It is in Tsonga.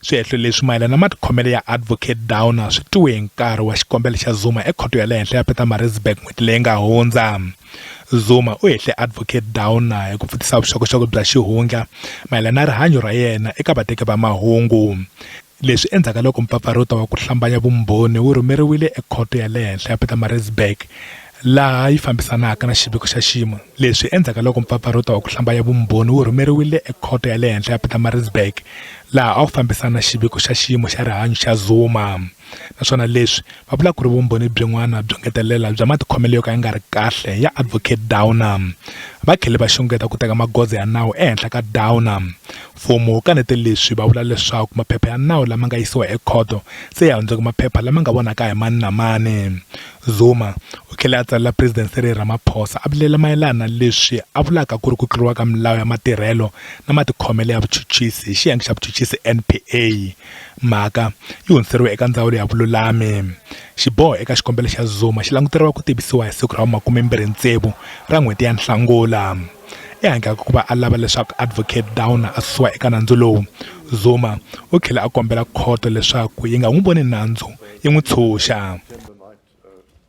swihehlo leswi mayelana na matikhomelo ya advocate Downer swi twiwe hi nkarhi wa xikombelo xa Zuma ekhoto ya le henhla ya Pietermaritzburg n'hweti leyi nga hundza. Zuma u hehle advocate Downer hi ku pfutisa vuxokoxoko bya xihundla mayelana na rihanyu ra yena eka vateki va mahungu. Leswi endzhaku loko mpfapfarhuto wa ku hlambanya vumbhoni wu rhumeriwile ekhoto ya le henhla ya Pietermaritzburg laha yi fambisanaka na xiviko xa xiyimo. Leswi endzhaku loko mpfapfarhuto wa ku hlambanya vumbhoni wu rhumeriwile ekhoto ya le henhla ya Pietermaritzburg laha a wu fambisana na xiviko xa xiyimo xa rihanyu xa Zuma. Naswona leswi va vula ku ri vumbhoni byin'wana byo ngetelela bya matikhomelo yo ka yi nga ri kahle ya advocate Downer. Va Khale va xungeta ku teka magoza ya nawu ehenhla ka Downer. Mfumo wu kanete leswi va vula leswaku maphepha ya nawu lama nga yisiwa ekhoto se ya hundzuka maphepha lama nga vonaka hi mani na mani. Zuma u tlhela a tsalela President Ramaphosa a vilela mayelana leswi a vulaka ku ri ku tluriwa ka milawu ya matirhelo na matikhomelo ya vuchuchisi hi xiyenge xa vuchuchisi NPA. Mhaka yi hundziseriwe eka ndzawulo ya vululami. Xiboho eka xikombelo xa Zuma xi languteriwa ku tivisiwa hi siku ra 26 ra n'hweti ya Nhlangula. Ehansi ka ku va a lava leswaku advocate Downer a susiwa eka nandzu lowu, Zuma u tlhela a kombela khoto leswaku yi nga n'wi voni nandzu yi n'wi tshunxa.